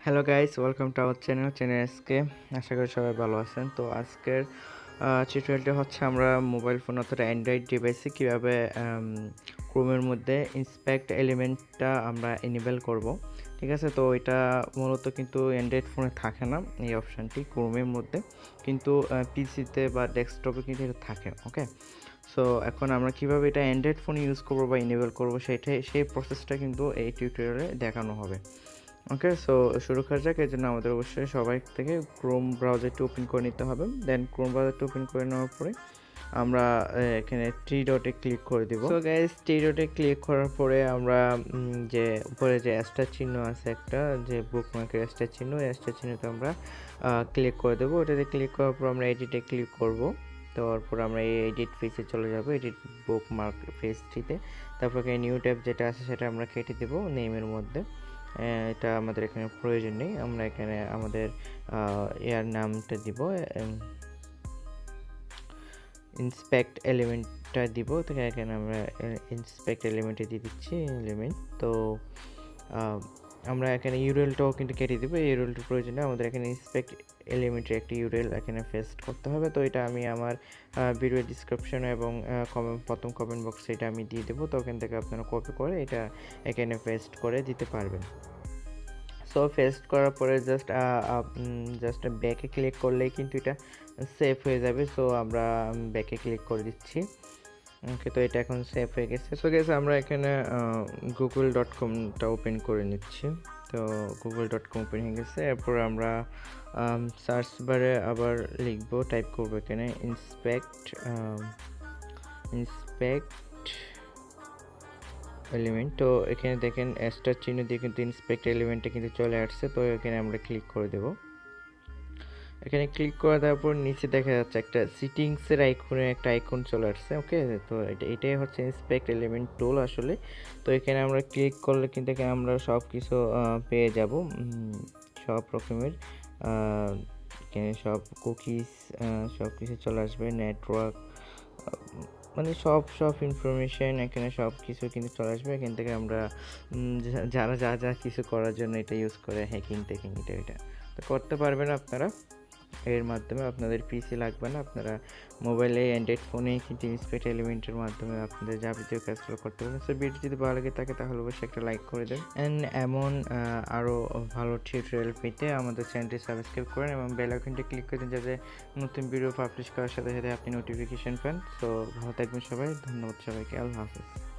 Hello guys, welcome to our channel আজকে আশা করি সবাই ভালো আছেন। তো আজকের টিউটোরিয়ালটা হচ্ছে আমরা মোবাইল ফোন অথবা অ্যান্ড্রয়েড ডিভাইসে কীভাবে ক্রোমের মধ্যে ইন্সপেক্ট এলিমেন্টটা আমরা এনেবল করব। ঠিক আছে, তো এটা মূলত কিন্তু অ্যান্ড্রয়েড ফোনে থাকে না এই অপশানটি ক্রোমের মধ্যে, কিন্তু পিসিতে বা ডেস্কটপে কিন্তু এটা থাকে। ওকে, সো এখন আমরা কীভাবে এটা অ্যান্ড্রয়েড ফোন ইউজ করবো বা এনেবল করবো সেই প্রসেসটা কিন্তু এই টিউটোরিয়ালে দেখানো হবে। ওকে, সো শুরু করা যাক। এই জন্য আমাদের অবশ্যই সবাই থেকে ক্রোম ব্রাউজারটি ওপেন করে নিতে হবে। দেন ক্রোম ব্রাউজারটি ওপেন করে নেওয়ার পরে আমরা এখানে থ্রি ডটে ক্লিক করে দিব। সো গাইস, থ্রি ডটে ক্লিক করার পরে আমরা যে উপরে যে অ্যাস্টার চিহ্ন আছে একটা, যে বুকমার্কের অ্যাস্টার চিহ্ন, অ্যাস্টার চিহ্নতে আমরা ক্লিক করে দেবো। ওটাতে ক্লিক করার পর আমরা এডিটে ক্লিক করব। তারপর আমরা এই এডিট ফেসে চলে যাব, এডিট বুকমার্ক ফেসটিতে। তারপর এখানে নিউ ট্যাব যেটা আছে সেটা আমরা কেটে দেবো নেমের মধ্যে। এটা আমাদের এখানে প্রয়োজন নেই, আমরা এখানে আমাদের এর নামটা দিব, ইন্সপেক্ট এলিমেন্টটা দিব। তো এখানে আমরা ইন্সপেক্ট এলিমেন্টে দিয়ে দিচ্ছি এলিমেন্ট। তো আমরা এখানে ইউরএলটাও কিন্তু কেটে দিব, এই ইউরএলটার প্রয়োজনে আমাদের এখানে ইন্সপেক্ট এলিমেন্টের একটি ইউরএল এখানে পেস্ট করতে হবে। তো এটা আমি আমার ভিডিও ডিসক্রিপশন এবং প্রথম কমেন্ট বক্সে এটা আমি দিয়ে দেবো। তো ওখান থেকে আপনারা কপি করে এটা এখানে পেস্ট করে দিতে পারবেন। সো পেস্ট করার পরে জাস্ট ব্যাকে ক্লিক করলেই কিন্তু এটা সেভ হয়ে যাবে। সো আমরা ব্যাকে ক্লিক করে দিচ্ছি। ওকে, তো এটা এখন সেভ হয়ে গেছে। সো গেছে আমরা এখানে google.comটা ওপেন করে নিচ্ছি। তো google.com ওপেন হয়ে গেছে। এরপর আমরা সার্চ বারে আবার লিখবো, টাইপ করবো এখানে ইন্সপেক্ট এলিমেন্ট। তো এখানে দেখেন স্টার চিহ্ন দিয়ে কিন্তু ইন্সপেক্ট এলিমেন্টে কিন্তু চলে আসছে। তো এখানে আমরা ক্লিক করে দেব। এখানে ক্লিক করে দেওয়ার পর নিচে দেখা যাচ্ছে একটা সিটিংসের আইকনের একটা আইকন চলে আসছে। ওকে, তো এটাই হচ্ছে ইন্সপেক্ট এলিমেন্ট টুল আসলে। তো এখানে আমরা ক্লিক করলে কিন্তু এখানে আমরা সব কিছু পেয়ে যাব, সব রকমের এখানে সব কুকিজ সব কিছু চলে আসবে, নেটওয়ার্ক মানে সব ইনফরমেশন এখানে সব কিছু কিন্তু চলে আসবে। এখান থেকে আমরা যারা যা কিছু করার জন্য এটা ইউজ করে, হ্যাকিং এটা তো করতে পারবেন আপনারা এর মাধ্যমে। আপনাদের পিসি লাগবে না, আপনারা মোবাইলে অ্যান্ড্রয়েড ফোনেই কিন্তু ইন্সপেক্ট এলিমেন্টের মাধ্যমে আপনাদের যাবতীয় কাজগুলো করতে পারবেন। সো ভিডিও যদি ভালো লাগে থাকে তাহলে অবশ্যই একটা লাইক করে দেন। অ্যান্ড এমন আরও ভালো টিউটোরিয়াল পেতে আমাদের চ্যানেলটি সাবস্ক্রাইব করেন এবং বেল আইকনটি ক্লিক করে দিন, যাতে নতুন ভিডিও পাবলিশ করার সাথে সাথে আপনি নোটিফিকেশন পান। সো ভালো থাকবেন সবাই, ধন্যবাদ সবাইকে, আল্লাহ হাফেজ।